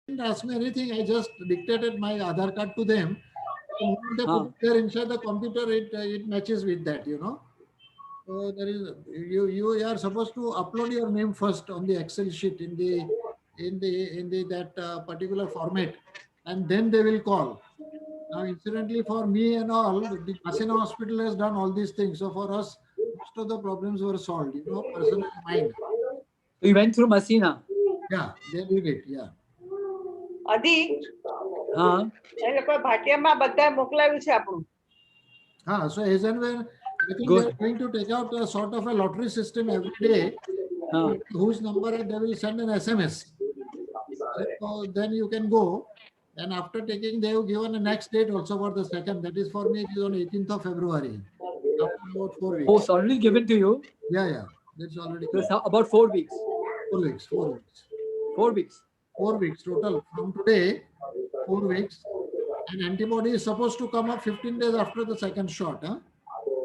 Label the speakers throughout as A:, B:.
A: didn't ask me anything. I just dictated my Aadhaar card to them. The moment they put it there inside the computer, it matches with that, you know. So there is you are supposed to upload your name first on the Excel sheet in the that particular format, and then they will call. Now, incidentally, for me and all, the Asena Hospital has done all these things. So for us, most of the problems were solved. You know, personal mind.
B: You went through Masina.
A: Yeah, they did it. Yeah.
C: Adi. એ લોકો ભાટિયામાં બધા મોકલાવ્યું છે આપણું.
A: So as and when I think they are going to take out a sort of a lottery system every day, whose number they will send an SMS. So then you can go, and after taking, they have given a next date also for the second. That is for me, it is on 18th of February. After about 4 weeks.
B: Oh, it's already given to you?
A: Yeah. That's already
B: given. So about 4 weeks.
A: 4 weeks. 4 weeks.
B: 4 weeks.
A: 4 weeks total. From today, 4 weeks. And antibody is supposed to come up 15 days after the second shot. Huh?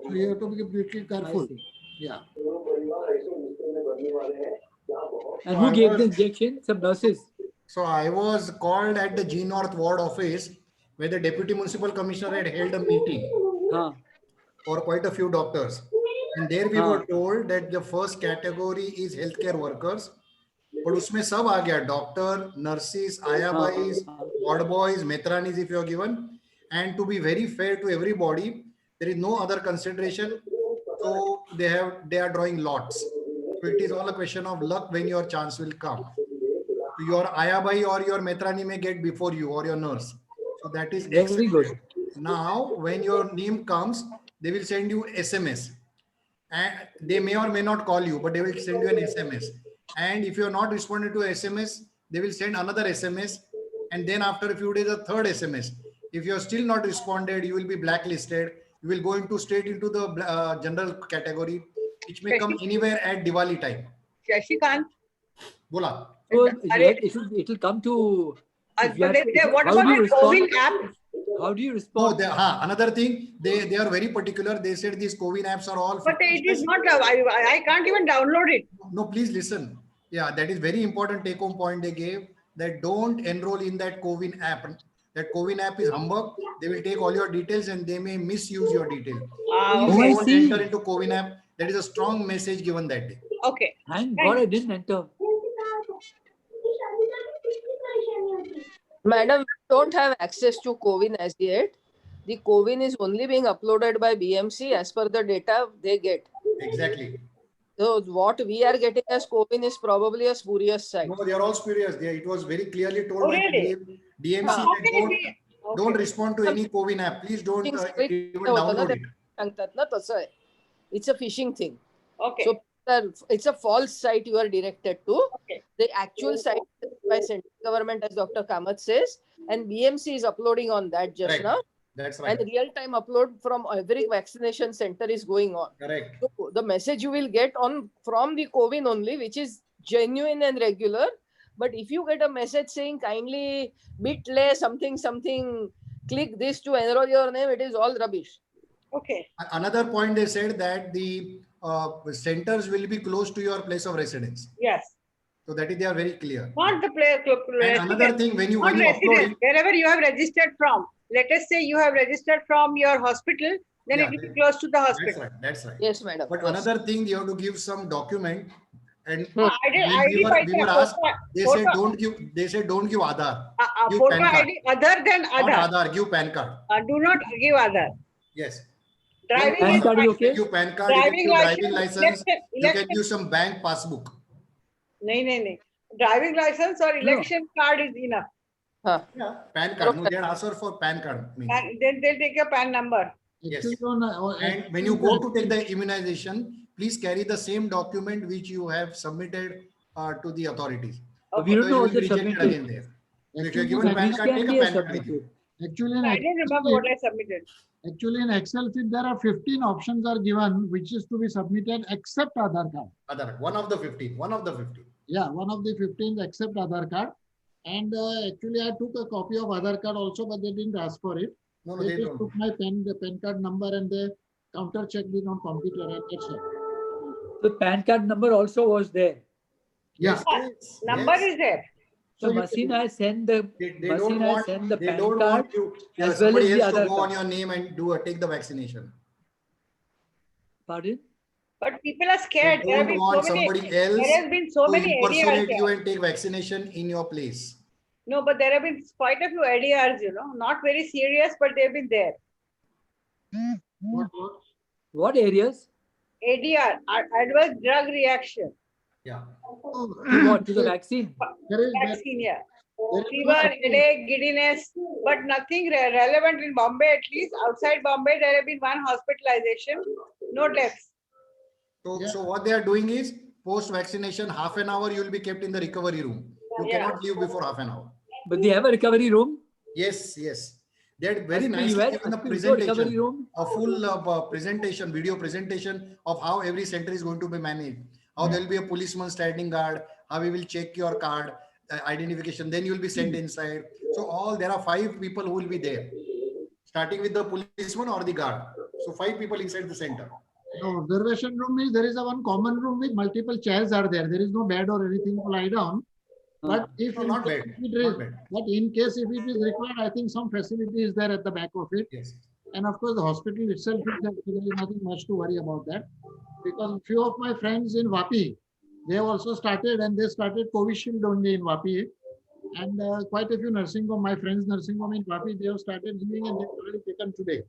A: So you have to be little careful. Yeah.
B: And who gave the injection? Some nurses.
D: So I was called at the G North Ward office where the Deputy Municipal Commissioner had held a meeting for quite a few doctors. And there we were told that the first category is healthcare workers. But usme sab aa gaya, doctor, nurses, Aya Bhais, ward boys, Metranis if you are given. And to be very fair to everybody, there is no other consideration. So they are drawing lots. So it is all a question of luck when your chance will come. Your Aya Bhai or your Metrani may get before you or your nurse. So that is
B: very good.
D: Now, when your name comes, they will send you SMS. And they may or may not call you, but they will send you an SMS. And if you are not responding to SMS, they will send another SMS. And then after a few days, a third SMS. If you are still not responded, you will be blacklisted. You will go straight into the general category, which may come anywhere at Diwali time.
C: Shashikant.
D: Bola.
B: So it will come to.
C: What about the COVID app?
B: How do you respond?
D: Another thing, they are very particular. They said these COVID apps are all.
C: But it is not. I can't even download it.
D: No, please listen. Yeah, that is very important take-home point they gave. That don't enroll in that COVID app. That COVID app is humbug. They will take all your details and they may misuse your detail. Please don't enter into COVID app. That is a strong message given that day.
C: Okay.
B: Thank God I didn't enter.
E: Madam, we don't have access to CoWIN as yet. The CoWIN is only being uploaded by BMC as per the data they get.
D: Exactly.
E: So what we are getting as CoWIN is probably a spurious site.
D: No, they are all spurious. It was very clearly told by DMC that don't respond to any CoWIN app. Please don't even download it.
E: It's a phishing thing.
C: Okay.
E: So it's a false site you are directed to.
C: Okay.
E: The actual site is by central government, as Dr. Kamath says, and BMC is uploading on that just now.
D: That's right.
E: And real-time upload from every vaccination center is going on.
D: Correct.
E: So the message you will get from the CoWIN only, which is genuine and regular. But if you get a message saying kindly bit.ly something, click this to enroll your name, it is all rubbish.
C: Okay.
D: Another point they said that the centers will be close to your place of residence.
C: Yes.
D: So that is they are very clear.
C: Not the place.
D: And another thing, when you upload it,
C: wherever you have registered from. Let us say you have registered from your hospital, then it will be close to the hospital.
D: That's right.
E: Yes, madam.
D: But another thing, you have to give some document. And
C: we were asked,
D: they said don't give Aadhaar. Give
C: photo
D: PAN card.
C: ID other than Aadhaar.
D: Not Aadhaar, give PAN card.
C: Do not give Aadhaar.
D: Yes.
C: Driving
D: Give PAN card, driving license, you can use some bank passbook.
C: No. Driving license or election card is enough.
D: Yeah, PAN card. No, they ask for PAN card.
C: Then they'll take your PAN number.
D: Yes. And when you go to take the immunization, please carry the same document which you have submitted to the authorities.
B: Okay. We don't know what they submitted.
D: Again there. If you are given PAN card, take a PAN card.
A: Actually,
C: I don't remember what I submitted.
A: Actually, in Excel sheet, there are 15 options are given, which is to be submitted except Aadhaar card.
D: One of the 15.
A: Yeah, one of the 15 except Aadhaar card. And actually, I took a copy of Aadhaar card also, but they didn't ask for it.
D: No,
A: they just took my PAN card number and they counter checked it on computer and that's it.
B: The PAN card number also was there.
A: Yeah.
C: Number is there.
B: So
A: you
B: Masina has sent the
D: They don't
B: Masina has
D: want,
B: sent the
D: they
B: PAN
D: don't
B: card
D: want you,
B: as well
D: somebody
B: as the
D: else to
B: other
D: go on
B: card.
D: your name and take the vaccination.
B: Pardon?
C: But people are
D: They
C: scared. There have
D: don't
C: been
D: want
C: so many.
D: somebody else
C: There has been so
D: to
C: many ADRs
D: impersonate you
C: there.
D: and take vaccination in your place.
C: No, but there have been quite a few ADRs, not very serious, but they've been there.
A: what?
B: What areas?
C: ADR, adverse drug reaction.
D: Yeah.
A: Oh,
B: To what? To the vaccine?
C: Vaccine, yeah.
A: there is
C: Fever, headache, giddiness, but nothing relevant in Bombay, at least. Outside Bombay, there have been one hospitalization, no deaths.
D: So what they are doing is post-vaccination, half an hour you will be kept in the recovery room. You
C: Yeah.
D: cannot leave before half an hour.
B: But they have a recovery room.
D: Yes, yes. They had very
B: Aspi,
D: nicely
B: you had
D: given the
B: Aspi, you got recovery
D: presentation,
B: room.
D: a full presentation, video presentation of how every center is going to be managed. How there will be a policeman standing guard, how we will check your card, identification, then you will be sent inside. So there are 5 people who will be there, starting with the policeman or the guard. So 5 people inside the center.
A: The observation room is there is a one common room with multiple chairs are there. There is no bed or anything to lie down. But if
D: No,
A: in
D: not
A: case
D: bad,
A: it is,
D: not bad.
A: but in case if it is required, I think some facility is there at the back of it.
D: Yes.
A: And of course, the hospital itself is there, so there is nothing much to worry about that. Because few of my friends in Vapi, they have also started and they started Covishield only in Vapi. And quite a few nursing home, my friends nursing home in Vapi, they have started giving and they've already taken today.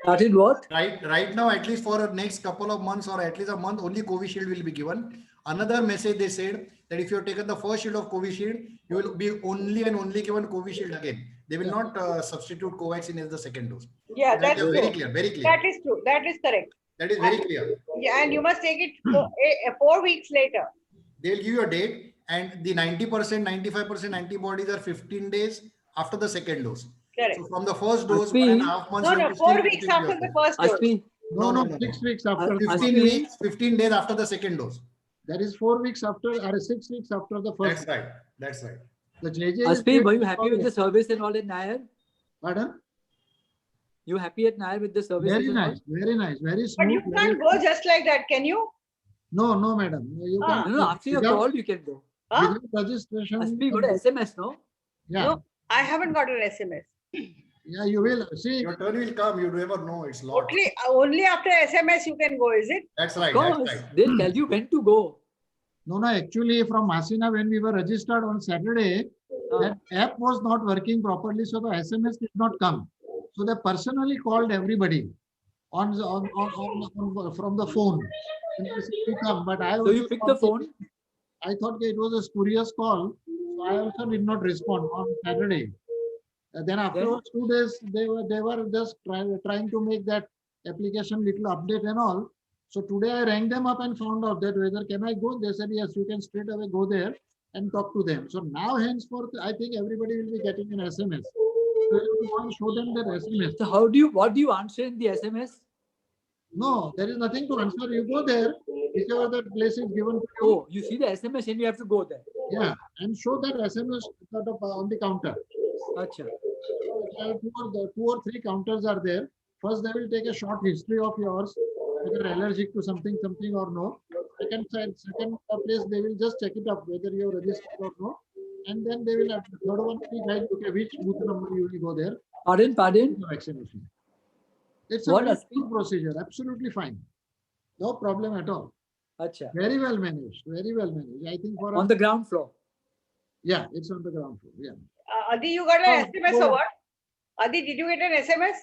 B: Started what?
D: Right now, at least for the next couple of months or at least a month, only Covishield will be given. Another message they said that if you have taken the first shield of Covishield, you will be only and only given Covishield again. They will not substitute Covaxin as the second dose.
C: Yeah,
D: That
C: that's
D: is
C: true.
D: very clear, very clear.
C: That is true. That is correct.
D: That is very clear.
C: Yeah, and you must take it 4 weeks later.
D: They'll give you a date and the 90%, 95% antibodies are 15 days after the second dose.
C: Correct.
D: So from the first dose,
B: Aspi.
D: 1.5 months.
C: No,
D: you have
C: no,
D: to
C: 4
D: still
C: weeks
D: take your
C: after the
D: first.
C: first dose.
B: Aspi,
A: No,
D: No,
A: no,
D: no, no.
A: 6 weeks after.
D: 15 weeks, 15 days after the second dose.
A: That is 4 weeks after or 6 weeks after the first.
D: That's right. That's right.
A: The JJ is
B: Aspi, were you
A: paid
B: happy with
A: for
B: the
A: it.
B: service and all at Nair?
A: Pardon?
B: You happy at Nair with the service?
A: Very nice, very nice, very
C: But you
A: smooth.
C: can't go just like that, can you?
A: No, no, madam. No, you
C: Ah.
A: can't.
B: No, after your
A: Without-
B: call, you can go.
C: Huh?
A: without registration.
B: Aspi, go to SMS, no?
A: Yeah,
C: No. I haven't got an SMS.
A: yeah, you will see.
D: Your turn will come. You never know. It's lot.
C: Only after SMS you can go, is it?
D: That's
B: Of
D: right.
B: course,
D: That's right.
B: they'll tell you when to go.
A: No, no. Actually, from Hasina, when we were registered on Saturday, that app was not working properly, so the SMS did not come. So they personally called everybody on from the phone. And they said, "We come," but I
B: So you
A: also
B: pick the
A: thought
B: phone.
A: I thought it was a spurious call, so I also did not respond on Saturday. Then afterwards, 2 days they were just trying to make that application little update and all. So today I rang them up and found out that whether can I go. They said yes, you can straight away go there and talk to them. So now henceforth, I think everybody will be getting an SMS. So you want to show them that SMS.
B: So what do you answer in the SMS?
A: No, there is nothing to answer. You go there, whichever the place is given to you.
B: Oh, you see the SMS and you have to go there.
A: Yeah, and show that SMS sort of on the counter.
B: Acha.
A: Two or three counters are there. First, they will take a short history of yours, whether allergic to something or no. Second place, they will just check it up whether you are registered or no. And then they will, third one, guide, okay, which booth number you will go there.
B: Pardon?
A: The vaccination. It's a
B: What
A: very
B: Aspi?
A: smooth procedure, absolutely fine. No problem at all.
B: Acha.
A: Very well managed, very well managed. I think for
B: On the ground floor.
A: yeah, it's on the ground floor. Yeah.
C: Adi, you got an
B: Oh,
C: SMS
B: go
C: or
B: on.
C: what? Adi, did you get an SMS?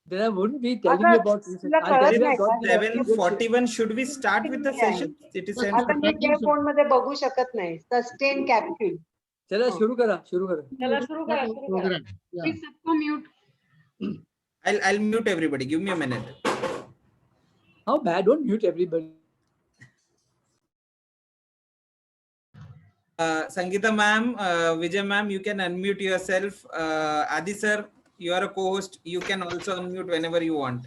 B: Then I wouldn't be telling you about this.
E: तुला
B: I'll tell
E: कळत
B: you
E: नाही
B: I got
E: का?
B: the-
F: 7:41 should we start with the session? It is
A: Yes.
F: 7.
E: आता मी त्या phone मध्ये बघू शकत नाही सस्टेन कॅप्सूल
B: चला शुरू करा
C: चला सुरू करा, सुरू करा.
A: Program. Yeah.
G: सबको mute
F: I'll mute everybody. Give me a minute.
B: How bad? Don't mute everybody.
F: Sangeeta ma'am, Vijay ma'am, you can unmute yourself. Adi sir, you are a co-host. You can also unmute whenever you want.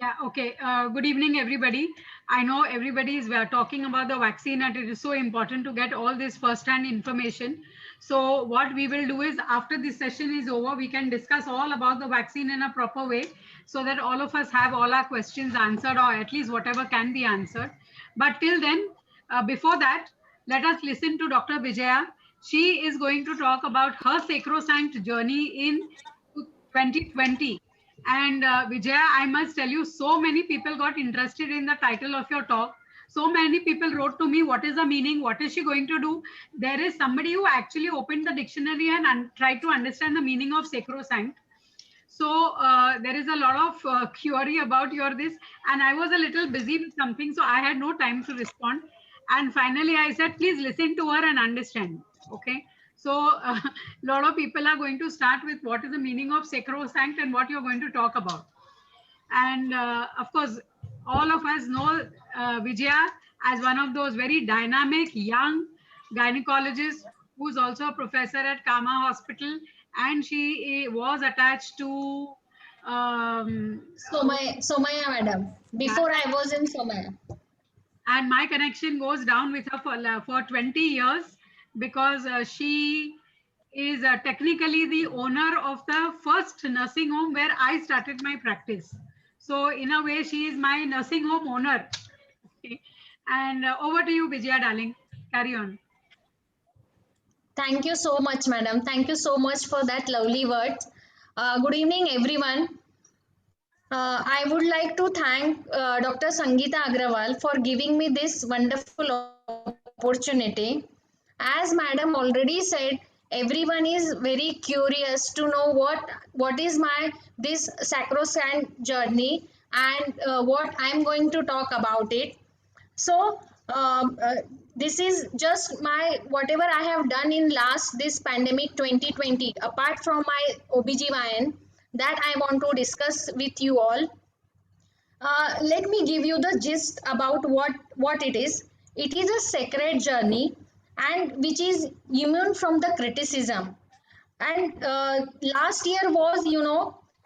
G: Yeah, okay. Good evening, everybody. I know everybody is talking about the vaccine and it is so important to get all this first-hand information. So what we will do is after this session is over, we can discuss all about the vaccine in a proper way so that all of us have all our questions answered or at least whatever can be answered. But till then, before that, let us listen to Dr. Vijaya. She is going to talk about her sacrosanct journey in 2020. And Vijaya, I must tell you, so many people got interested in the title of your talk. So many people wrote to me, what is the meaning? What is she going to do? There is somebody who actually opened the dictionary and tried to understand the meaning of sacrosanct. So there is a lot of query about your this, and I was a little busy with something, so I had no time to respond. And finally, I said, please listen to her and understand. Okay. So a lot of people are going to start with what is the meaning of sacrosanct and what you're going to talk about. And of course, all of us know Vijaya as one of those very dynamic young gynecologists who's also a professor at Kama Hospital, and she was attached to
H: Somaya madam. Before I was in Somaya.
G: and my connection goes down with her for 20 years because she is technically the owner of the first nursing home where I started my practice. So in a way, she is my nursing home owner. Okay. And over to you, Vijaya, darling. Carry on.
H: Thank you so much, madam. Thank you so much for that lovely words. Good evening, everyone. I would like to thank Dr. Sangeeta Agrawal for giving me this wonderful opportunity. As madam already said, everyone is very curious to know what is my this sacrosanct journey and what I'm going to talk about it. So this is just my whatever I have done in last this pandemic 2020 apart from my OBGYN that I want to discuss with you all. Let me give you the gist about what it is. It is a sacred journey and which is immune from the criticism. And last year was,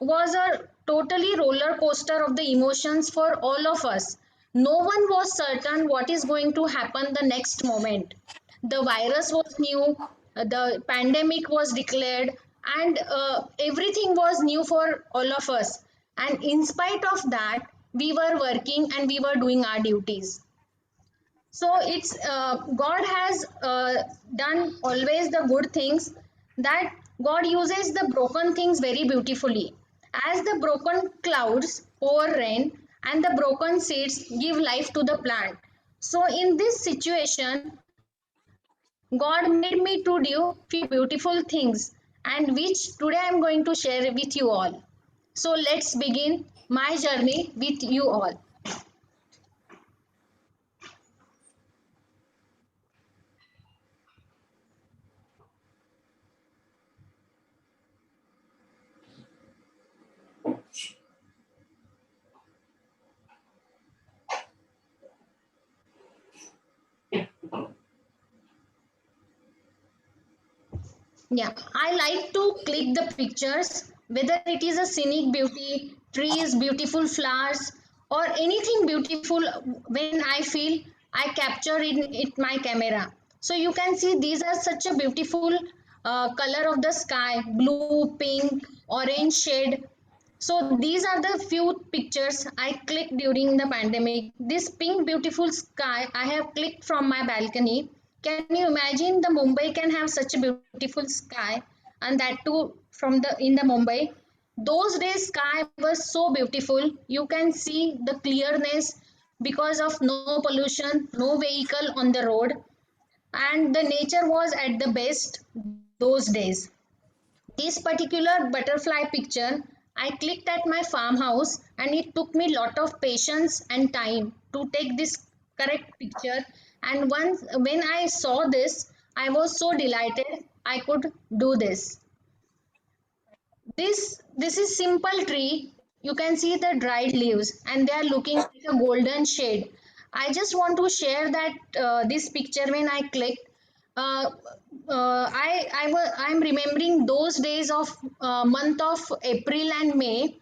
H: was a totally roller coaster of the emotions for all of us. No one was certain what is going to happen the next moment. The virus was new, the pandemic was declared, and everything was new for all of us. And in spite of that, we were working and we were doing our duties. So it's God has done always the good things, that God uses the broken things very beautifully. As the broken clouds pour rain and the broken seeds give life to the plant. So in this situation, God made me to do few beautiful things, and which today I am going to share with you all. So let's begin my journey with you all. Yeah, I like to click the pictures, whether it is a scenic beauty, trees, beautiful flowers, or anything beautiful when I feel I capture in it my camera. So you can see these are such a beautiful color of the sky, blue, pink, orange shade. So these are the few pictures I clicked during the pandemic. This pink beautiful sky I have clicked from my balcony. Can you imagine the Mumbai can have such a beautiful sky, and that too from the in the Mumbai. Those days sky was so beautiful. You can see the clearness because of no pollution, no vehicle on the road, and the nature was at the best those days. This particular butterfly picture I clicked at my farmhouse, and it took me lot of patience and time to take this correct picture. And once when I saw this, I was so delighted I could do this. This is simple tree. You can see the dried leaves and they are looking like a golden shade. I just want to share that this picture when I clicked. Uh, I'm remembering those days of month of April and May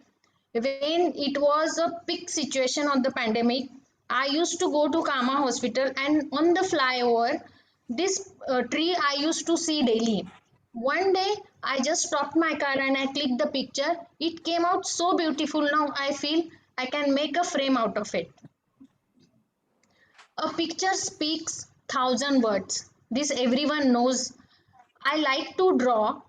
H: when it was a peak situation of the pandemic. I used to go to Kama Hospital, and on the flyover, this tree I used to see daily. One day, I just stopped my car and I clicked the picture. It came out so beautiful. Now I feel I can make a frame out of it. A picture speaks thousand words. This everyone knows. I like to draw,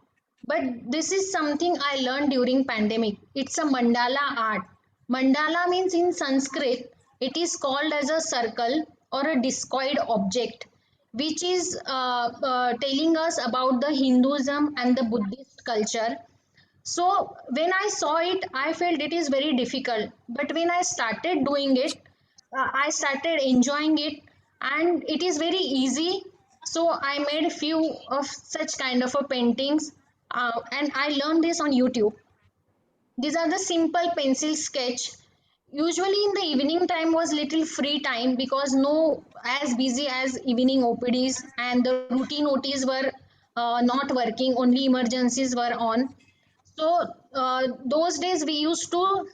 H: but this is something I learned during pandemic. It's a mandala art. Mandala means in Sanskrit, it is called as a circle or a discoid object, which is telling us about the Hinduism and the Buddhist culture. So when I saw it, I felt it is very difficult. But when I started doing it, I started enjoying it, and it is very easy. So I made a few of such kind of a paintings, and I learned this on YouTube. These are the simple pencil sketch. Usually in the evening time was little free time because no as busy as evening OPDs and the routine OTs were not working. Only emergencies were on. So those days we used to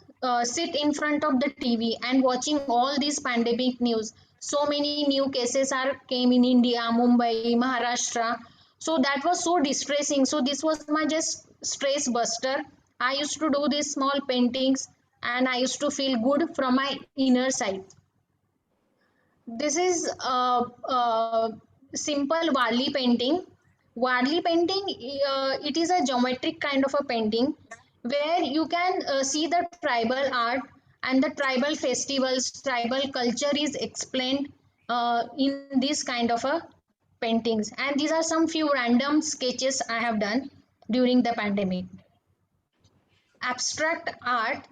H: sit in front of the TV and watching all these pandemic news. So many new cases are came in India, Mumbai, Maharashtra. So that was so distressing. So this was my just stress buster. I used to do these small paintings and I used to feel good from my inner side. This is simple Warli painting. Warli painting, it is a geometric kind of a painting where you can see the tribal art and the tribal festivals, tribal culture is explained in this kind of a paintings. And these are some few random sketches I have done during the pandemic. Abstract art,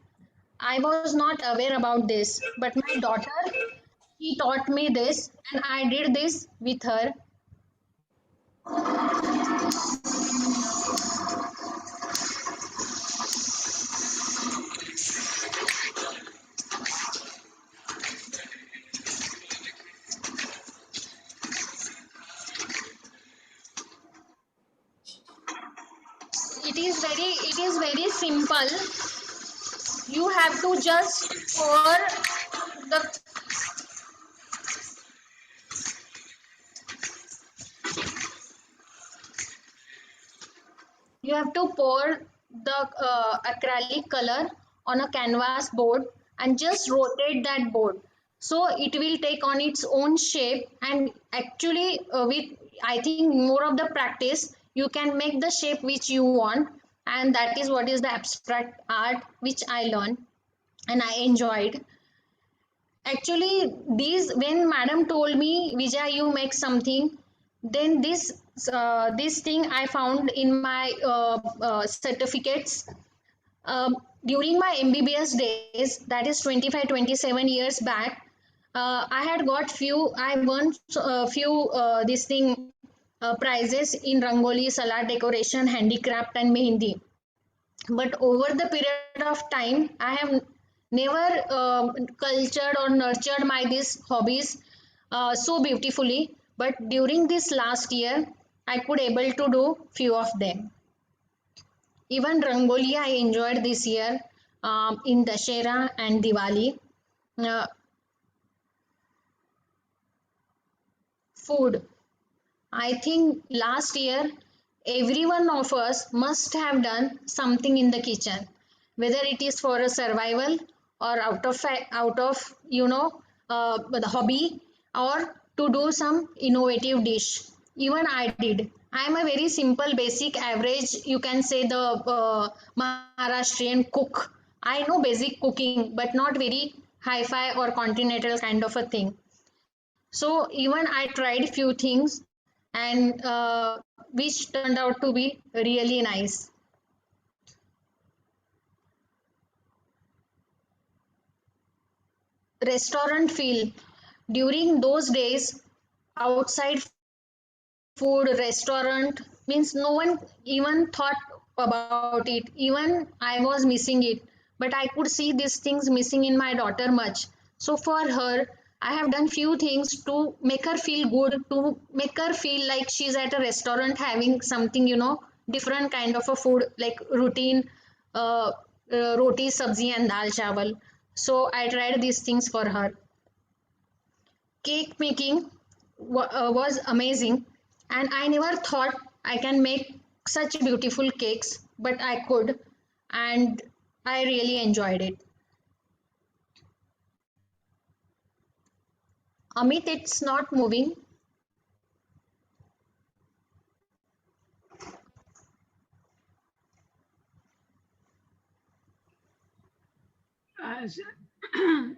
H: I was not aware about this, but my daughter, she taught me this, and I did this with her. It is very simple. You have to just pour the you have to pour the acrylic color on a canvas board and just rotate that board, so it will take on its own shape. And actually with, I think, more of the practice, you can make the shape which you want. And that is what is the abstract art which I learned and I enjoyed. Actually, these, when madam told me, Vijay, you make something, then this thing I found in my certificates during my MBBS days. That is 25, 27 years back. I had got few. I won few this thing prizes in Rangoli, Salad decoration, handicraft, and Mehendi. But over the period of time, I have never cultured or nurtured my these hobbies so beautifully. But during this last year, I could able to do few of them. Even Rangoli I enjoyed this year in Dashera and Diwali. Uh, Food, I think last year every one of us must have done something in the kitchen, whether it is for a survival or out of the hobby, or to do some innovative dish. Even I did. I am a very simple, basic, average. You can say the Maharashtrian cook. I know basic cooking, but not very hi-fi or continental kind of a thing. So even I tried few things, and which turned out to be really nice. Restaurant feel, during those days, outside food restaurant means no one even thought about it. Even I was missing it, but I could see these things missing in my daughter much. So for her, I have done few things to make her feel good, to make her feel like she's at a restaurant having something, different kind of a food, like routine roti, sabzi, and dal chawal. So I tried these things for her. Cake making was amazing, and I never thought I can make such beautiful cakes, but I could, and I really enjoyed it. Amit, it's not moving.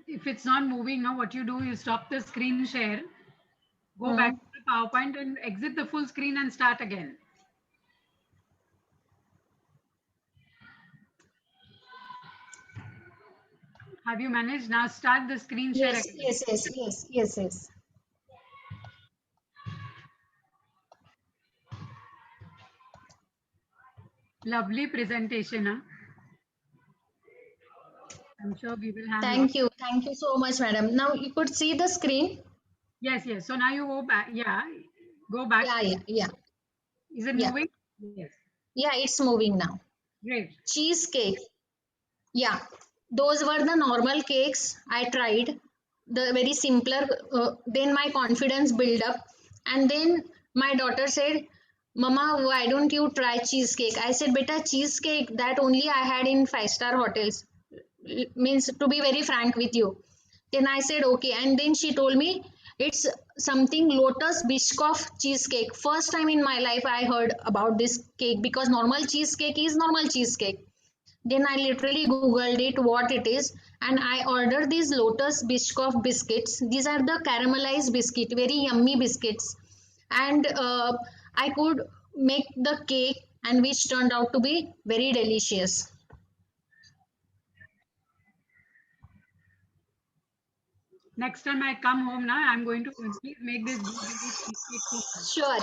G: if it's not moving now, what you do, you stop the screen share, go back to the PowerPoint and exit the full screen and start again. Have you managed? Now start the screen share
H: Yes,
G: again.
H: yes.
G: Lovely presentation. Huh? I'm sure we will have.
H: Thank you so much, madam. Now you could see the screen.
G: Yes. So now you go back. Yeah, go back.
H: Yeah.
G: Is it moving? Yes.
H: Yeah, it's moving now.
G: Great.
H: Cheesecake. Yeah, those were the normal cakes I tried. The very simpler. Then my confidence built up, and then my daughter said, "Mama, why don't you try cheesecake?" I said, "Beta, cheesecake that only I had in five-star hotels." Means, to be very frank with you. Then I said, okay. And then she told me it's something Lotus Biscoff cheesecake. First time in my life I heard about this cake, because normal cheesecake is normal cheesecake. Then I literally Googled it, what it is, and I ordered these Lotus Biscoff biscuits. These are the caramelized biscuit, very yummy biscuits. And I could make the cake, and which turned out to be very delicious.
G: Next time I come home now, I'm going to please make this cheesecake too.
H: Sure.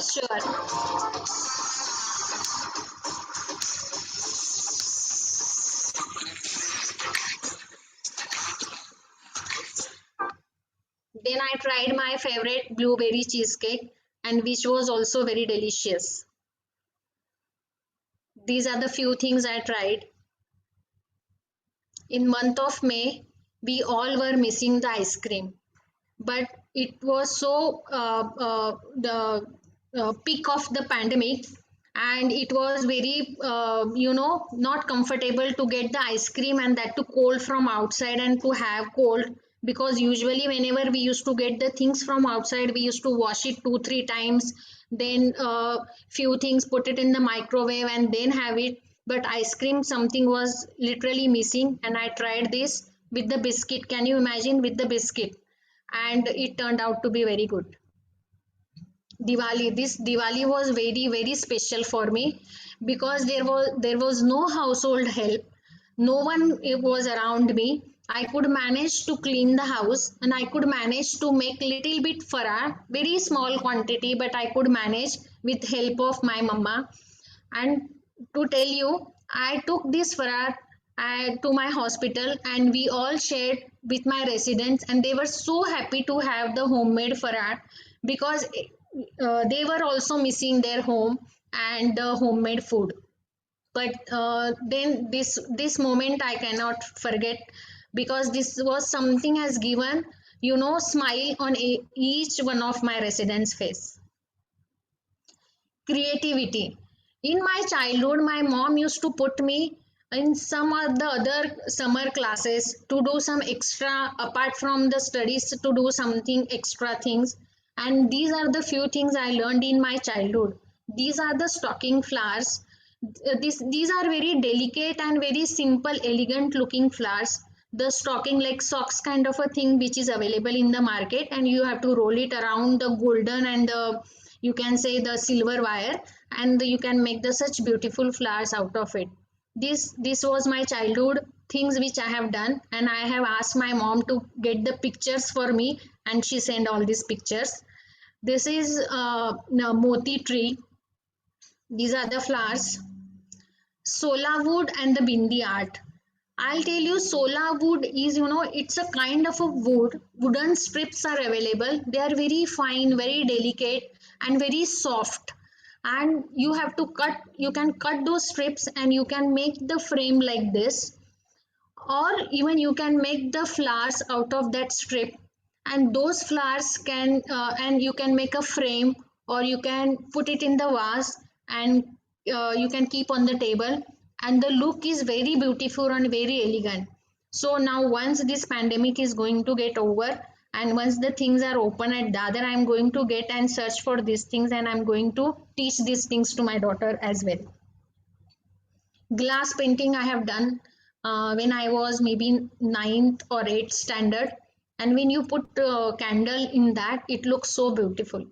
H: Then I tried my favorite blueberry cheesecake, and which was also very delicious. These are the few things I tried. In month of May, we all were missing the ice cream, but it was so the peak of the pandemic, and it was very not comfortable to get the ice cream, and that to cold from outside and to have cold, because usually whenever we used to get the things from outside, we used to wash it 2-3 times, then few things put it in the microwave and then have it. But ice cream, something was literally missing, and I tried this with the biscuit. Can you imagine, with the biscuit? And it turned out to be very good. This Diwali was very, very special for me, because there was no household help, no one was around me. I could manage to clean the house, and I could manage to make little bit farar, very small quantity, but I could manage with help of my mama. And to tell you, I took this farar to my hospital, and we all shared with my residents, and they were so happy to have the homemade farar, because they were also missing their home and the homemade food. But then this moment I cannot forget, because this was something has given smile on each one of my residents' face. Creativity. In my childhood, my mom used to put me in some of the other summer classes to do some extra, apart from the studies, to do something extra things. And these are the few things I learned in my childhood. These are the stocking flowers. These are very delicate and very simple, elegant looking flowers. The stocking, like socks kind of a thing, which is available in the market, and you have to roll it around the golden and the, you can say, the silver wire, and you can make the such beautiful flowers out of it. This was my childhood things which I have done, and I have asked my mom to get the pictures for me, and she sent all these pictures. This is moti tree. These are the flowers. Sola wood and the bindi art. I'll tell you, sola wood is, it's a kind of a wood. Wooden strips are available. They are very fine, very delicate, and very soft. And you have to cut, you can cut those strips, and you can make the frame like this. Or even you can make the flowers out of that strip. And those flowers can, and you can make a frame, or you can put it in the vase, and you can keep on the table, and the look is very beautiful and very elegant. So now, once this pandemic is going to get over, and once the things are open at Dadar, I'm going to get and search for these things, and I'm going to teach these things to my daughter as well. Glass painting I have done. when I was maybe ninth or eighth standard. And when you put candle in that, it looks so beautiful.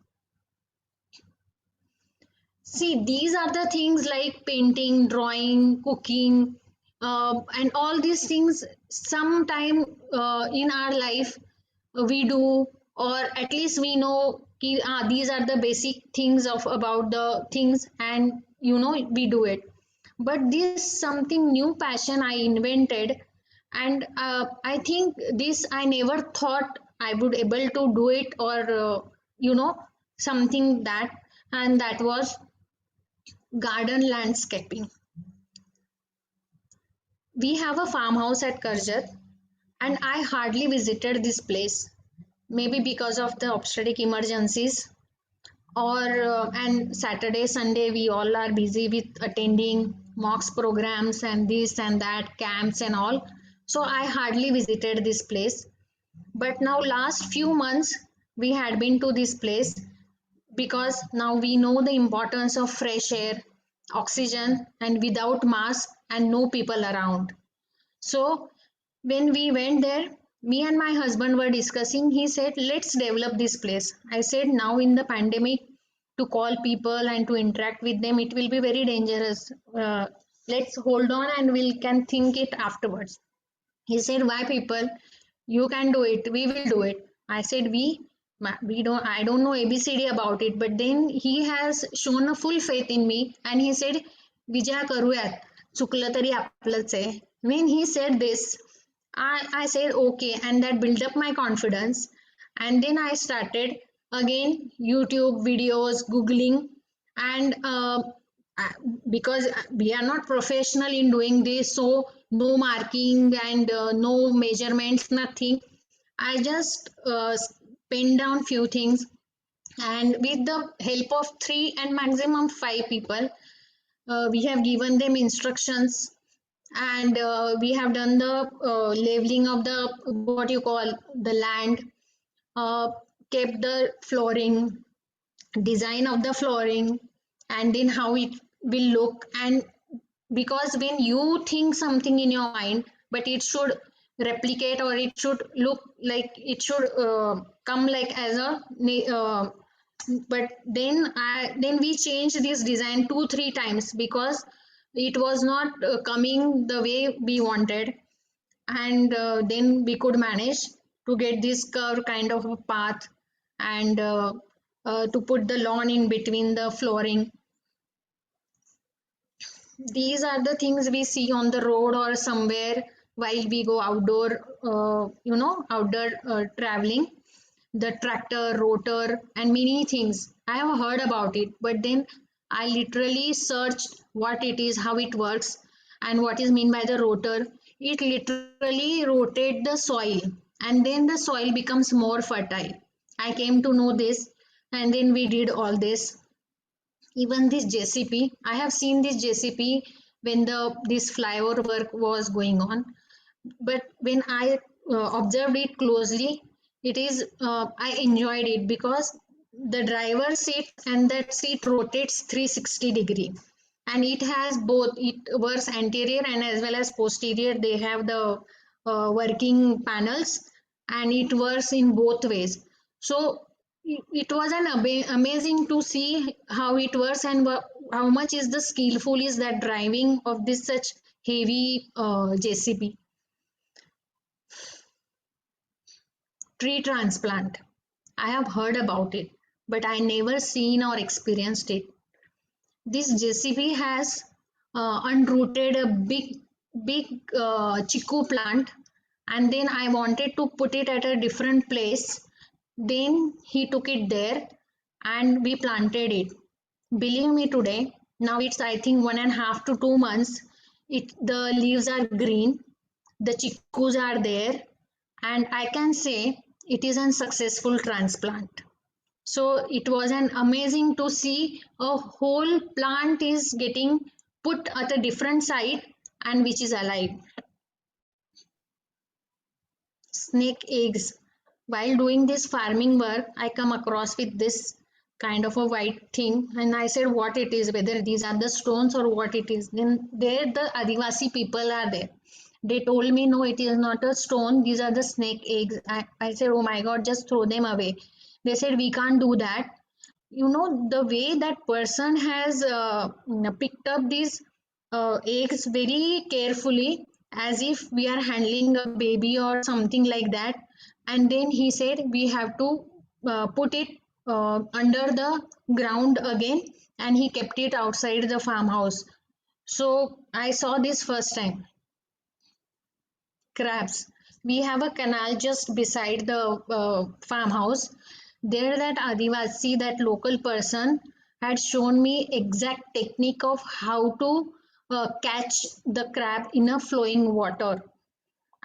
H: See, these are the things like painting, drawing, cooking, and all these things sometime in our life we do, or at least we know these are the basic things of about the things, and we do it. But this something new passion I invented, and I think this I never thought I would able to do it, or you know something that, and that was garden landscaping. We have a farmhouse at Karjat, and I hardly visited this place. Maybe because of the obstetric emergencies, or and Saturday, Sunday, we all are busy with attending mocks programs and this and that, camps and all. So I hardly visited this place. But now, last few months, we had been to this place because now we know the importance of fresh air, oxygen, and without mask and no people around. So when we went there, me and my husband were discussing. He said, let's develop this place. I said, now in the pandemic, to call people and to interact with them, it will be very dangerous. Let's hold on and we can think it afterwards. He said, why people? You can do it. We will do it. I said, we don't, I don't know ABCD about it. But then he has shown a full faith in me and he said, Vijaya karuyat. चुकलं तरी आपलंच आहे. When he said this, I said okay, and that built up my confidence. And then I started again YouTube videos, Googling, and because we are not professional in doing this, so no marking and no measurements, nothing. I just pen down few things, and with the help of 3 and maximum 5 people, we have given them instructions, and we have done the leveling of the what you call the land, kept the flooring, design of the flooring, and then how it will look. And because when you think something in your mind, but it should replicate, or it should look like, it should come like as a but then we changed this design 2-3 times because it was not coming the way we wanted. And then we could manage to get this curve kind of a path, and to put the lawn in between the flooring. These are the things we see on the road or somewhere while we go outdoor, outdoor traveling. The tractor, rotor, and many things. I have heard about it, but then I literally searched what it is, how it works, and what is mean by the rotor. It literally rotates the soil, and then the soil becomes more fertile. I came to know this, and then we did all this. Even this JCP, I have seen this JCP when this flyover work was going on, but when I observed it closely, it is I enjoyed it because the driver seat and that seat rotates 360-degree, and it has both, it works anterior and as well as posterior. They have the working panels, and it works in both ways. So it was an amazing to see how it works, and how much is the skillful is that driving of this such heavy JCB. Tree transplant. I have heard about it, but I never seen or experienced it. This JCB has unrooted a big chiku plant, and then I wanted to put it at a different place. Then he took it there, and we planted it. Believe me, today, now it's I think 1.5 to 2 months. The leaves are green, the chikus are there, and I can say it is a successful transplant. So it was an amazing to see a whole plant is getting put at a different site and which is alive. Snake eggs. While doing this farming work, I come across with this kind of a white thing, and I said what it is, whether these are the stones or what it is. Then there the Adivasi people are there, They told me, no, it is not a stone. These are the snake eggs. I said, oh my God, just throw them away. They said, we can't do that. You know, the way that person has picked up these eggs very carefully, as if we are handling a baby or something like that. And then he said, we have to put it under the ground again. And he kept it outside the farmhouse. So I saw this first time. Crabs. We have a canal just beside the farmhouse. There, that Adivasi, that local person, had shown me exact technique of how to catch the crab in a flowing water.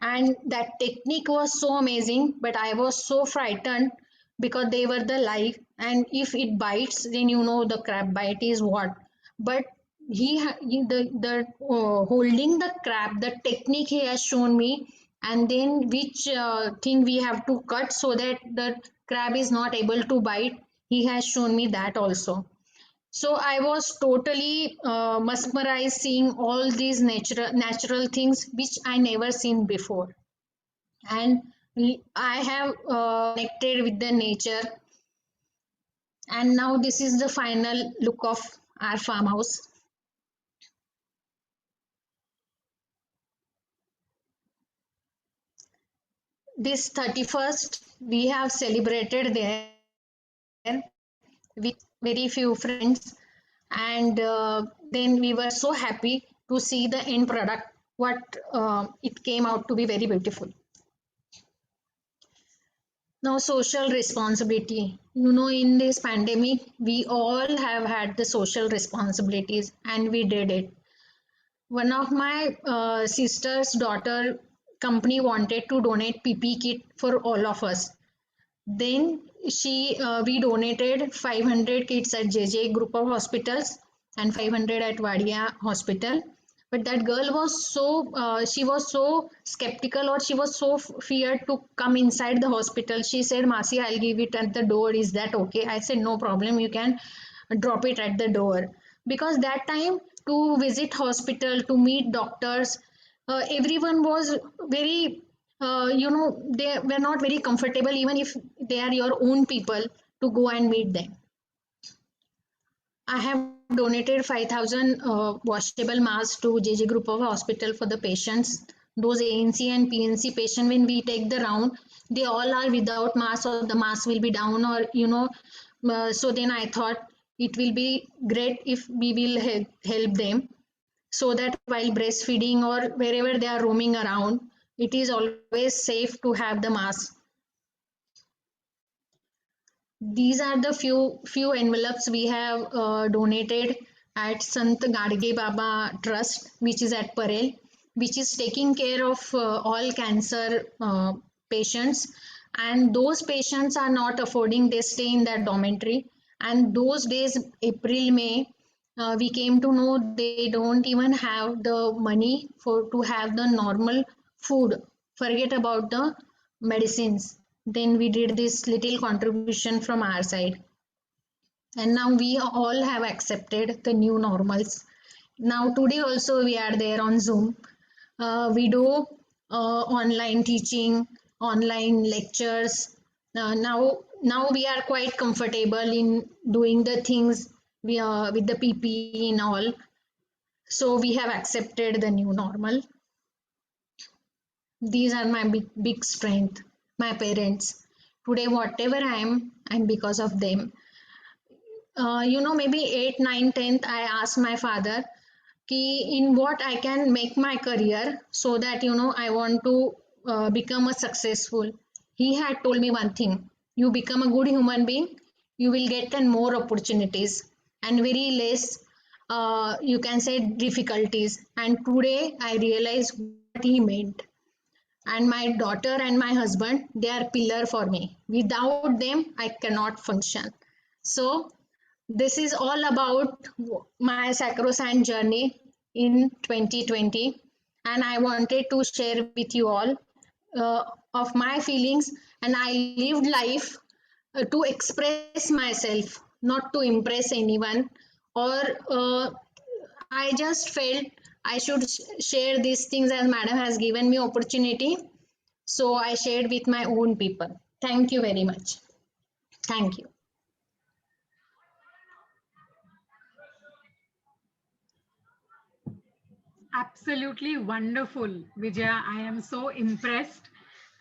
H: And that technique was so amazing, but I was so frightened because they were the live, and if it bites, then you know the crab bite is what. But the holding the crab, the technique he has shown me, and then which thing we have to cut so that the crab is not able to bite, he has shown me that also. So I was totally mesmerized seeing all these natural things which I never seen before. And I have connected with the nature. And now this is the final look of our farmhouse. This 31st we have celebrated there with very few friends, and then we were so happy to see the end product, what it came out to be very beautiful. Now, social responsibility. You know, in this pandemic, we all have had the social responsibilities, and we did it. One of my sister's daughter company wanted to donate PP kit for all of us. Then we donated 500 kits at JJ group of hospitals and 500 at Wadia hospital. But that girl was she was so skeptical, or she was so feared to come inside the hospital. She said, Masi, I'll give it at the door. Is that okay? I said, no problem. You can drop it at the door. Because that time, to visit hospital, to meet doctors, everyone was very they were not very comfortable, even if they are your own people, to go and meet them. I have donated 5,000 washable masks to JJ group of hospital for the patients. Those ANC and PNC patient, when we take the round, they all are without mask, or the mask will be down, or so then I thought it will be great if we will help them, so that while breastfeeding or wherever they are roaming around, it is always safe to have the mask. These are the few envelopes we have donated at Sant Gadge Baba Trust, which is at Parel, which is taking care of all cancer patients. And those patients are not affording, they stay in that dormitory. And those days, April, May, we came to know they don't even have the money to have the normal food. Forget about the medicines. Then we did this little contribution from our side. And now we all have accepted the new normals. Now today also we are there on Zoom. We do online teaching, online lectures. Now we are quite comfortable in doing the things with the PPE and all. So we have accepted the new normal. These are my big strength, my parents. Today, whatever I'm because of them. Maybe 8, 9, 10th, I asked my father, in what I can make my career, so that, I want to become a successful. He had told me one thing: you become a good human being, you will get more opportunities and very less, you can say, difficulties. And today I realize what he meant. And my daughter and my husband, they are pillar for me. Without them, I cannot function. So this is all about my sacrosanct journey in 2020, and I wanted to share with you all of my feelings. And I lived life to express myself, not to impress anyone, or I just felt I should share these things as madam has given me opportunity. So I shared with my own people. Thank you very much. Thank you.
G: Absolutely wonderful, Vijaya. I am so impressed.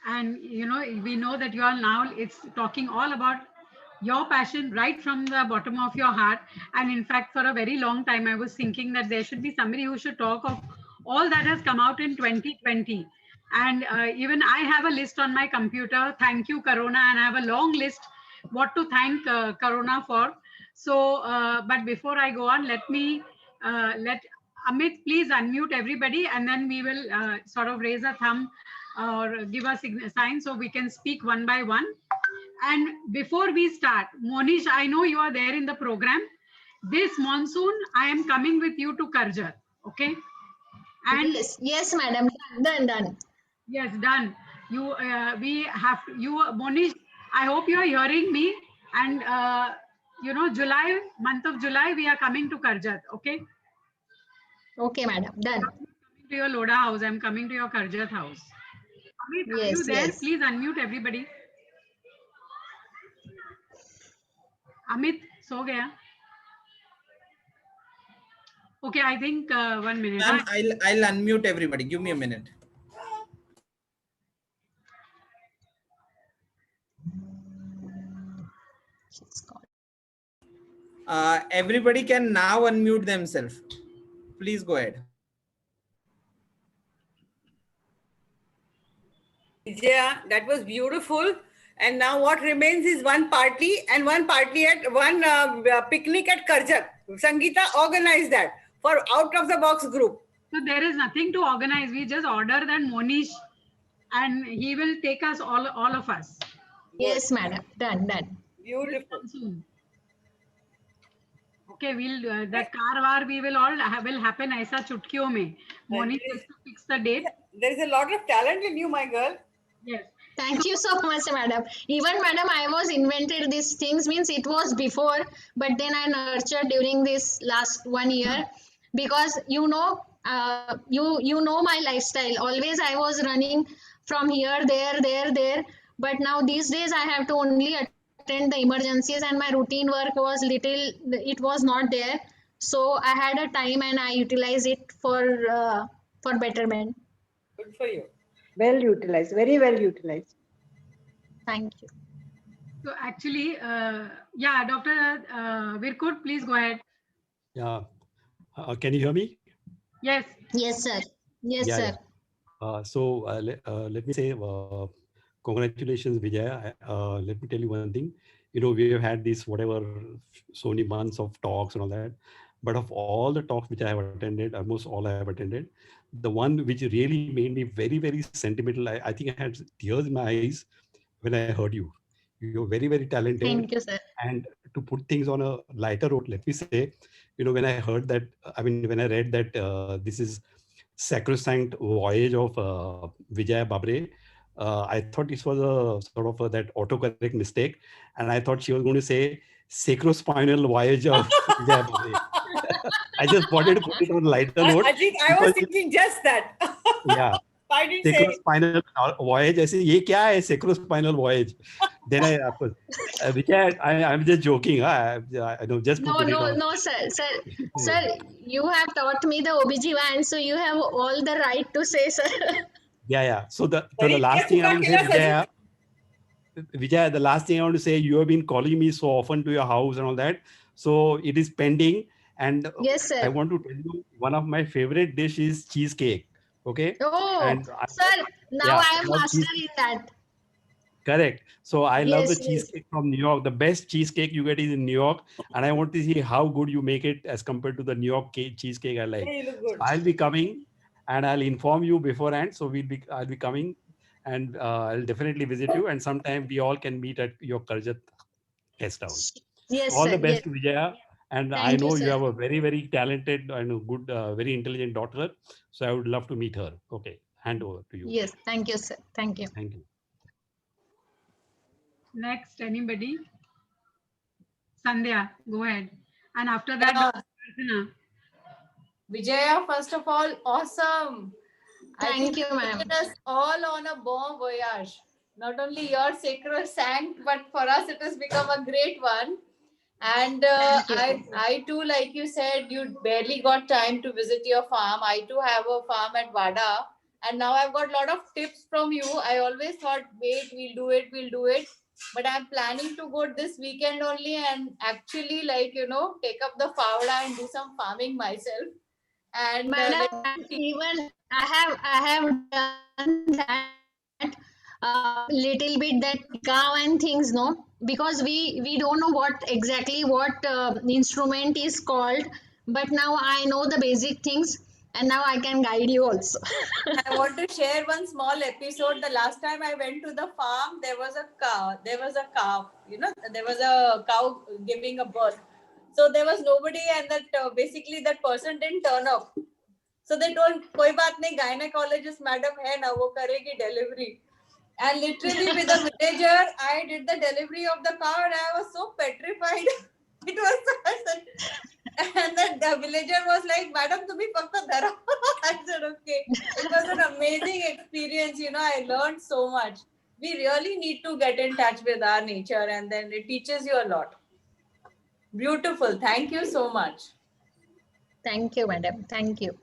G: And you know, we know that you are now it's talking all about your passion right from the bottom of your heart. And in fact, for a very long time, I was thinking that there should be somebody who should talk of all that has come out in 2020. And even I have a list on my computer. Thank you, Corona. And I have a long list what to thank Corona for. So, but before I go on, let Amit please unmute everybody, and then we will sort of raise a thumb or give a sign so we can speak one by one. And before we start, Monish, I know you are there in the program. This monsoon, I am coming with you to Karjar. Okay. And
H: Yes, madam. Done.
G: yes, done. We have Monish. I hope you are hearing me. And you know, month of July, we are coming to Karjat. Okay.
H: Okay, madam. Done.
G: I'm coming to your Loda house. I'm coming to your Karjat house. Amit, are you there?
H: Yes.
G: Please unmute everybody. Amit, so gaya. Okay, I think 1 minute.
F: Ma'am, I'll unmute everybody. Give me a minute. Everybody can now unmute themselves. Please go ahead.
C: Yeah, that was beautiful. And now what remains is one party and one picnic at Karjat. Sangeeta organized that for out of the box group.
G: So there is nothing to organize. We just order that Monish, and he will take us all of us.
H: Yes, madam. Done.
C: Beautiful.
G: Okay, we'll that car war we will all will happen aisa chutkiyon mein. Monish has to fix the date.
C: There is a lot of talent in you, my girl.
G: Yes.
H: Thank you so much, madam. Even madam, I was invented these things means it was before, but then I nurtured during this last 1 year because you know my lifestyle. Always I was running from here, there. But now these days I have to only attend the emergencies, and my routine work was it was not there. So I had a time and I utilized it for betterment.
C: Good for you. Well utilized, very well utilized.
H: Thank you.
G: So actually, yeah, Dr. Virkud, please go ahead.
I: Yeah. Can you hear me?
G: Yes.
H: Yes, sir. Yes,
I: Yeah,
H: sir.
I: yeah. Let me say congratulations, Vijaya. Let me tell you one thing. You know, we have had this whatever so many months of talks and all that. But of all the talks which I have attended, almost all I have attended, the one which really made me very, very sentimental, I think I had tears in my eyes when I heard you. You're very, very talented.
H: Thank you, sir.
I: And to put things on a lighter note, let me say, you know, when I heard that, when I read that this is Sacrosanct Voyage of Vijaya Babre, I thought this was a sort of that autocorrect mistake. And I thought she was going to say Sacrospinal Voyage of Vijaya Babre. I just wanted to put it on a lighter note.
C: I was thinking just that.
I: Yeah.
C: I didn't say it.
I: Sacrospinal voyage. I say, "ये क्या है sacrospinal voyage?" Then which I'm just joking. I know just
H: No, sir, you have taught me the OBGYN, so you have all the right to say, sir.
I: Yeah. So the last thing I want to say, Vijaya, the last thing I want to say, you have been calling me so often to your house and all that. So it is pending. And
H: yes, sir.
I: I want to tell you, one of my favorite dish is cheesecake. Okay.
H: Oh,
I: and
H: sir, now I am master in that.
I: Correct. So I love the cheesecake from New York. The best cheesecake you get is in New York. And I want to see how good you make it as compared to the New York cheesecake I like.
C: Yeah, you look good.
I: So I'll be coming and I'll inform you beforehand. So I'll be coming and I'll definitely visit you. And sometime we all can meet at your Karjat guest house.
H: Yes,
I: all
H: sir.
I: the best,
H: Yes.
I: Vijaya. And
H: Thank
I: I know
H: you,
I: you
H: sir.
I: have a very, very talented and good, very intelligent daughter. So I would love to meet her. Okay. Hand over to you.
H: Yes. Thank you, sir. Thank you.
I: Thank you.
G: Next, anybody? Sandhya, go ahead. And after that, Archana.
J: Vijaya, first of all, awesome.
H: Thank you, ma'am.
J: Taken us all on a bon voyage. Not only your sacrosanct, but for us it has become a great one. And I too, like you said, you barely got time to visit your farm. I too have a farm at Vada. And now I've got a lot of tips from you. I always thought, wait, we'll do it. But I'm planning to go this weekend only and actually, like, take up the Favda and do some farming myself. And
H: Madam, even I have done that little bit that cow and things, no, because we don't know what instrument is called, but now I know the basic things and now I can guide you also.
J: I want to share one small episode. The last time I went to the farm, there was a cow. There was a cow giving a birth. So there was nobody, and that basically that person didn't turn up. So they told, "Koi baat nahi, gynecologist madam hai na, wo karegi delivery." And literally with a villager, I did the delivery of the cow, and I was so petrified. It was so, and the villager was like, "Madam, tumi pakka dhara." I said, "Okay." It was an amazing experience. I learned so much. We really need to get in touch with our nature, and then it teaches you a lot. Beautiful. Thank you so much.
H: Thank you, madam. Thank you.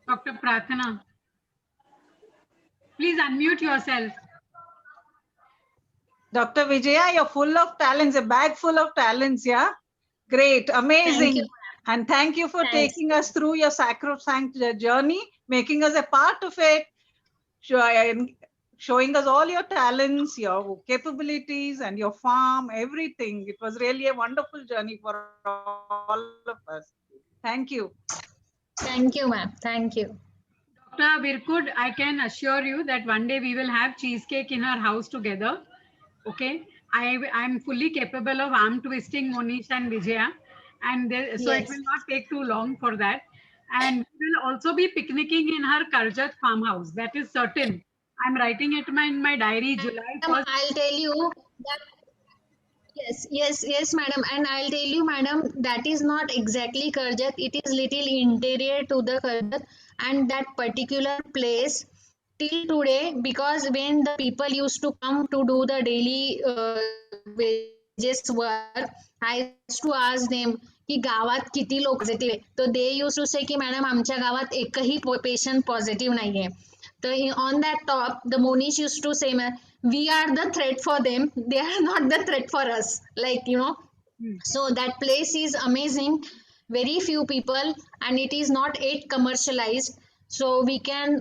G: Dr. Prathana, please unmute yourself.
K: Dr. Vijaya, you're full of talents, a bag full of talents, yeah? Great, amazing.
H: Thank you.
K: And thank you for taking us through your sacrosanct journey, making us a part of it, showing us all your talents, your capabilities, and your farm, everything. It was really a wonderful journey for all of us. Thank you.
H: Thank you, ma'am. Thank you.
G: Dr. Virkud, I can assure you that one day we will have cheesecake in our house together. Okay, I'm fully capable of arm twisting Monish and Vijaya, and so it will not take too long for that. And we will also be picnicking in her Karjat farmhouse. That is certain. I'm writing it in my diary, July 1st.
H: I'll tell you that. Yes, madam. And I'll tell you, madam, that is not exactly Karjat. It is little interior to the Karjat, and that particular place till today, because when the people used to come to do the daily wages work, I used to ask them की गावात किती लोक positive आहे, तर दे use to से की madam आमच्या गावात एकही पेशंट पॉझिटिव्ह नाहीये. तर on that top the Monish use to say we are the threat for them, they are not the threat for us, like so that place is amazing, very few people, and it is not yet commercialized, so we can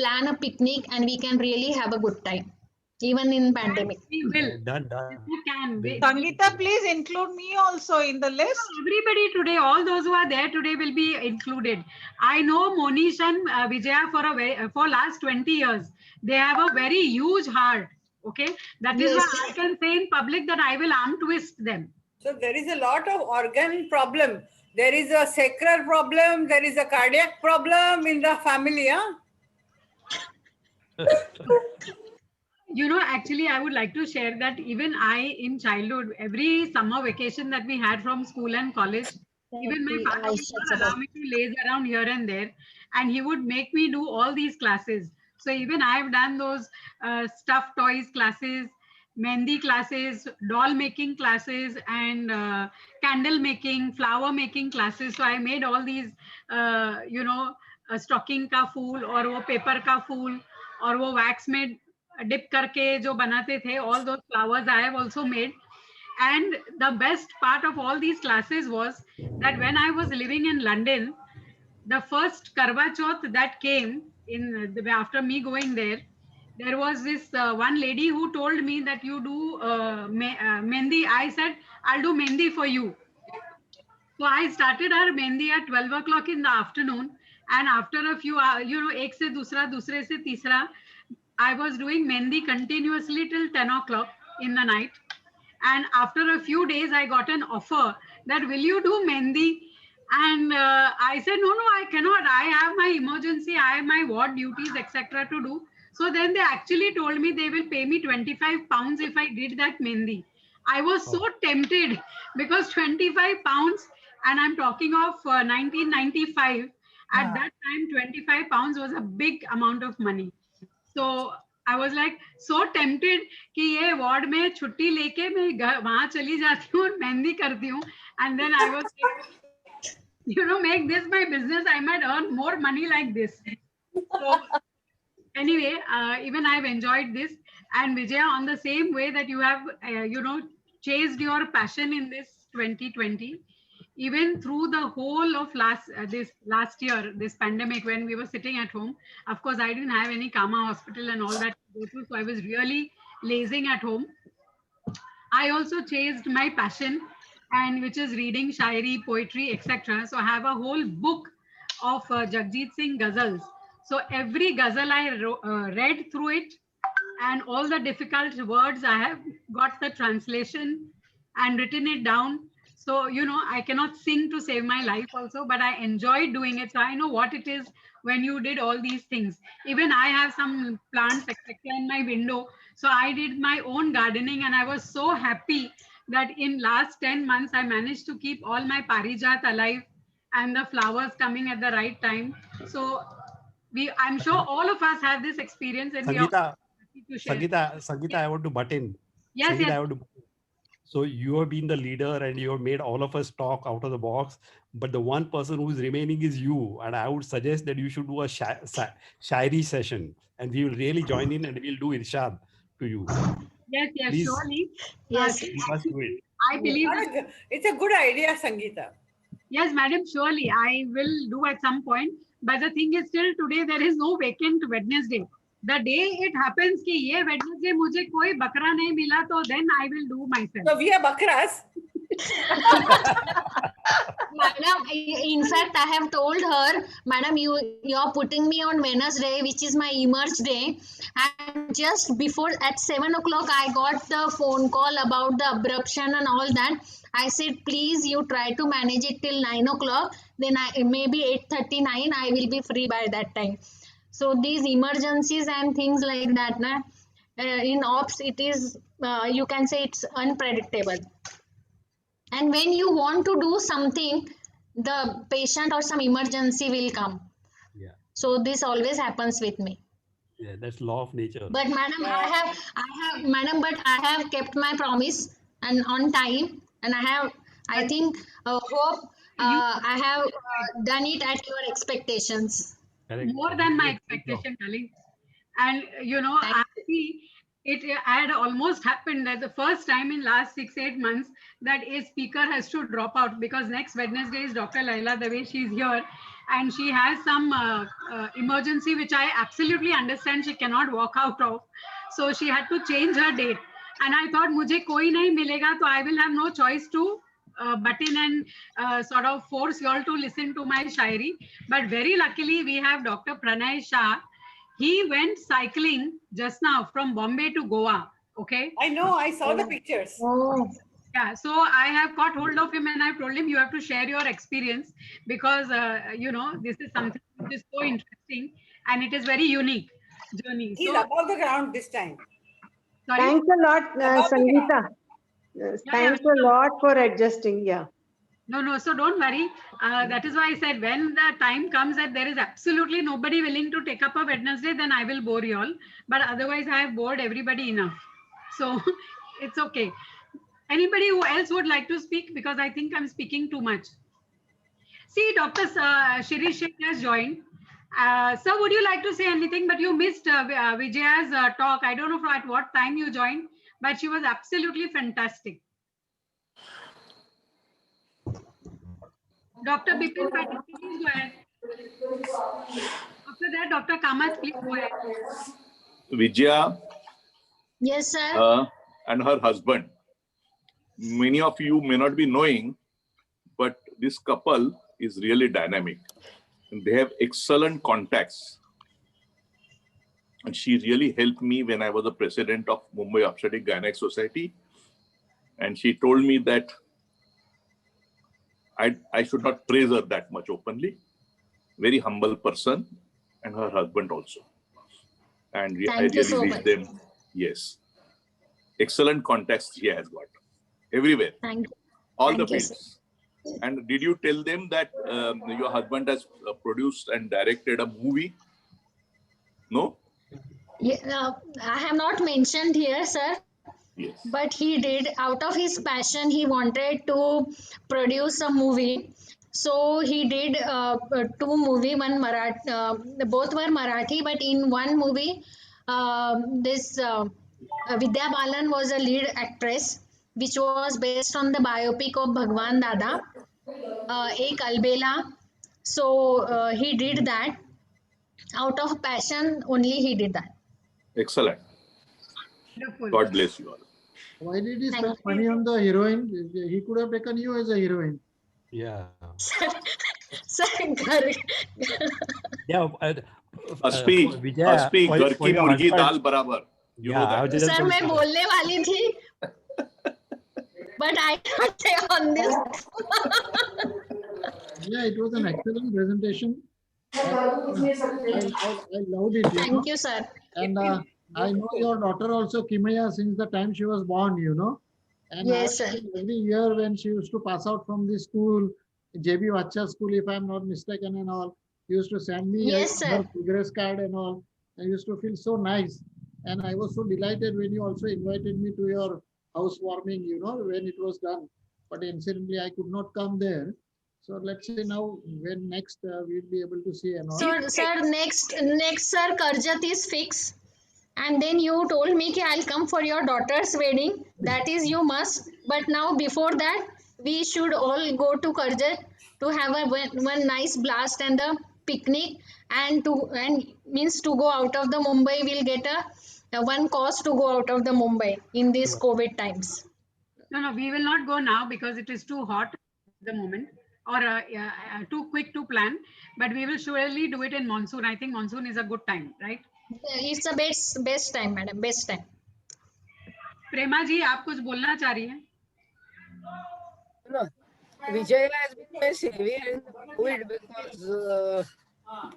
H: plan a picnic and we can really have a good time even in pandemic.
G: We will.
I: Done.
G: We can.
K: Sangeeta, please include me also in the list.
G: Everybody today, all those who are there today will be included. I know Monish and Vijaya for last 20 years. They have a very huge heart. Okay, that is why I can say in public that I will arm twist them.
C: So there is a lot of organ problem. There is a sacral problem. There is a cardiac problem in the family.
G: Actually, I would like to share that even I, in childhood, every summer vacation that we had from school and college, even my father would not allow me to laze around here and there, and he would make me do all these classes. So even I have done those stuffed toys classes, mehndi classes, doll making classes, and candle making, flower making classes. So I made all these, stocking ka fool, or wo paper ka fool, or wo wax made dip karke jo banate the, all those flowers I have also made. And the best part of all these classes was that when I was living in London, the first Karwa Chauth that came in after me going there was this one lady who told me that you do mehndi. I said, I'll do mehndi for you. So I started her mehndi at 12 o'clock in the afternoon, and after a few hours, ek se dusra, dusre se tisra, I was doing mehndi continuously till 10 o'clock in the night. And after a few days, I got an offer that, will you do mehndi? And I said, no, I cannot. I have my emergency, I have my ward duties, etc. to do. So then they actually told me they will pay me 25 pounds if I did that mehndi. I was so tempted, because 25 pounds And I'm talking of 1995. At that time, 25 pounds was a big amount of money. So I was like so tempted कि ये ward में छुट्टी लेके मैं वहाँ चली जाती हूँ और मेहंदी करती हूँ. And then I was like, make this my business. I might earn more money like this. So anyway, even I've enjoyed this. And Vijaya, on the same way that you have, chased your passion in this 2020, even through the whole of this last year, this pandemic, when we were sitting at home. Of course, I didn't have any Kama hospital and all that to go to, so I was really lazing at home. I also chased my passion, and which is reading shairi, poetry, etc. So I have a whole book of Jagjit Singh ghazals. So every ghazal I read through it, and all the difficult words, I have got the translation and written it down. So, I cannot sing to save my life also, but I enjoyed doing it. So I know what it is when you did all these things. Even I have some plants, etc. in my window. So I did my own gardening, and I was so happy that in last 10 months, I managed to keep all my parijat alive and the flowers coming at the right time. So I'm sure all of us have this experience, and we are happy to share.
I: Sangeeta, I want to butt in.
G: Yes,
I: Sangeeta,
G: yes.
I: I want to. So you have been the leader and you have made all of us talk out of the box, but the one person who is remaining is you. And I would suggest that you should do a shairi session, and we will really join in and we'll do irshad to you.
G: Yes,
I: Please.
G: Surely.
H: Yes.
I: You must do it.
G: I believe
C: it's a good idea, Sangeeta.
G: Yes, madam, surely I will do at some point. But the thing is, still today there is no vacant Wednesday. The day it happens कि ये Wednesday मुझे कोई बकरा नहीं मिला, तो then I will do myself.
C: So we are bakras.
H: Madam, in fact, I have told her, Madam, you're putting me on Wednesday, which is my emerge day. And just before at 7 o'clock, I got the phone call about the abruption and all that. I said, please, you try to manage it till 9 o'clock. Then maybe 8:39, I will be free by that time. So these emergencies and things like that, in ops, it is, you can say it's unpredictable. And when you want to do something, the patient or some emergency will come.
I: Yeah.
H: So this always happens with me.
I: Yeah, that's law of nature.
H: But madam, I have kept my promise and on time, and I think, hope I have done it at your expectations.
I: Correct.
G: More than my expectation, darling. And I see it had almost happened that the first time in last 6-8 months that a speaker has to drop out, because next Wednesday is Dr. Laila Dave. She's here and she has some emergency which I absolutely understand she cannot walk out of. So she had to change her date. And I thought, mujhe koi nahi milega, so I will have no choice to butt in and sort of force you all to listen to my shairi. But very luckily, we have Dr. Pranay Shah. He went cycling just now from Bombay to Goa. Okay.
C: I know. I saw the pictures.
H: Oh.
G: Yeah. So I have got hold of him and I've told him you have to share your experience because, this is something which is so interesting and it is very unique journey.
C: He's above the ground this time.
G: Sorry?
L: Thanks a lot, Sangeeta. Thanks a lot for adjusting. Yeah.
G: No. So don't worry. That is why I said when the time comes that there is absolutely nobody willing to take up a Wednesday, then I will bore you all. But otherwise, I have bored everybody enough. So it's okay. Anybody who else would like to speak? Because I think I'm speaking too much. See, Dr. Shirish has joined. Sir, would you like to say anything? But you missed Vijaya's talk. I don't know at what time you joined, but she was absolutely fantastic. Dr. Bipin Patel, please go ahead. After that, Dr. Kamath, please go ahead.
M: Vijaya.
H: Yes, sir.
M: And her husband. Many of you may not be knowing, but this couple is really dynamic. And they have excellent contacts. And she really helped me when I was the president of Mumbai Obstetric Gynec Society. And she told me that I should not praise her that much openly. Very humble person, and her husband also. And I really wish them, yes, excellent contacts she has got everywhere.
H: Thank you.
M: All the fields. And did you tell them that your husband has produced and directed a movie? No?
H: Yeah, I have not mentioned here, sir.
M: Yes.
H: But he did, out of his passion, he wanted to produce a movie. So he did two movie, one Marathi, both were Marathi, but in one movie, this Vidya Balan was a lead actress, which was based on the biopic of Bhagwan Dada, Ek Albela. So he did that out of passion. Only he did that.
M: Excellent. God bless you all.
A: Why did he spend money on the heroine? He could have taken you as a heroine.
I: Yeah.
H: Sir,
I: Yeah.
M: Aspi, Aspi, घर की मुर्गी दाल बराबर. You know that.
H: Sir मैं बोलने वाली थी, but I can't say on this.
A: Yeah, it was an excellent presentation. I loved it.
H: Thank you, sir.
A: And I know your daughter also, Kimaya, since the time she was born, you know. And
H: Yes, sir.
A: every year when she used to pass out from the school, JB Vacha school, if I'm not mistaken, and all, used to send me
H: Yes,
A: her
H: sir.
A: progress card and all. I used to feel so nice. And I was so delighted when you also invited me to your housewarming, you know, when it was done. But incidentally, I could not come there. So let's say now when next we'll be able to see and all.
H: So, sir, next, sir, Karjat is fixed. And then you told me that I'll come for your daughter's wedding. That is, you must. But now, before that, we should all go to Karjat to have one nice blast and a picnic, and means to go out of the Mumbai. We'll get a one cost to go out of the Mumbai in these COVID times.
G: No, we will not go now because it is too hot at the moment, or too quick to plan. But we will surely do it in monsoon. I think monsoon is a good time, right?
H: It's the best time, madam. Best time.
G: प्रेमा जी, आप कुछ बोलना चाह रही हैं?
E: No, Vijay has been my savior in COVID because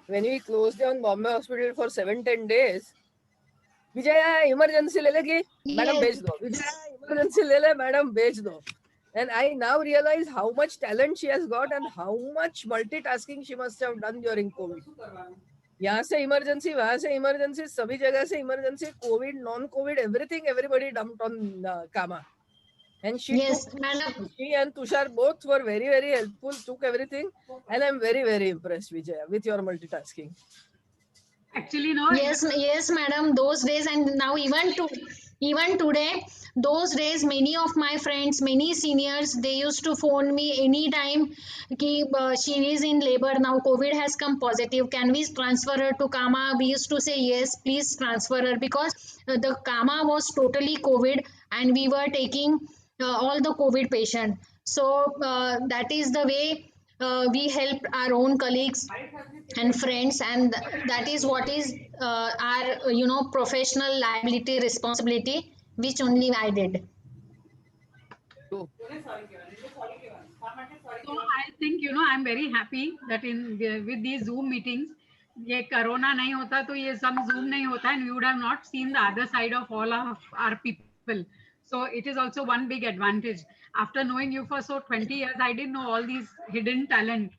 E: when we closed down Bombay Hospital for 7-10 days, Vijay emergency ले लेगी, madam भेज दो. Vijay emergency ले ले, madam भेज दो. And I now realize how much talent she has got and how much multitasking she must have done during COVID. यहाँ से इमरजेंसी, वहां से इमरजेंसी, सभी जगह से emergency, Covid, non Covid, everything, everybody dumped on Kama. And she and Tushar both were very, very helpful, took everything, and I'm very, very impressed, Vijaya, with your multitasking.
G: Actually, no.
H: Yes, madam. Those days, and now even today, those days, many of my friends, many seniors, they used to phone me anytime. She is in labor now. COVID has come positive. Can we transfer her to Kama? We used to say yes, please transfer her, because the Kama was totally COVID, and we were taking all the COVID patient. So that is the way we help our own colleagues and friends, and that is what is our professional liability, responsibility, which only I did.
G: So I think, I'm very happy that with these Zoom meetings, ये corona नहीं होता तो ये सब Zoom नहीं होता, and we would have not seen the other side of all of our people. So it is also one big advantage. After knowing you for 20 years, I didn't know all these hidden talent,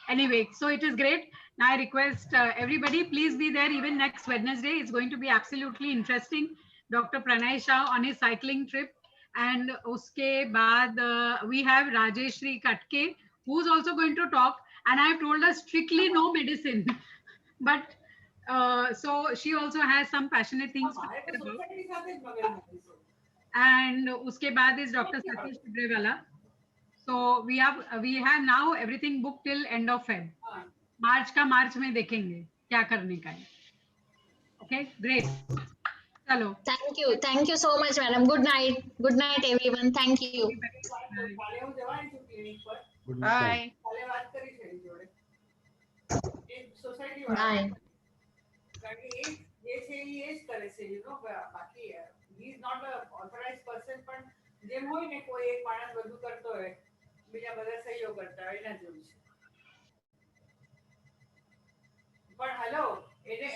G: Anyway, so it is great. Now I request everybody, please be there even next Wednesday. It's going to be absolutely interesting. Dr. Pranay Shah on his cycling trip. And uske baad we have Rajeshri Katke, who's also going to talk. And I have told her strictly no medicine. But so she also has some passionate things to say about. And uske baad is Dr. Satish Tibrewala. So we have now everything booked till end of Feb. मार्च में देखेंगे क्या करने का है. Okay, great. Hello.
H: Thank you so much, madam. Good night everyone. Thank you.
J: Bye.
H: Bye.
C: He is not an authorized person, but જેમ હોય ને કોઈ એક માણસ બધું કરતો હોય, બીજા બધા સહયોગ કરતા હોય, એના જેવું છે. પણ હેલો, એને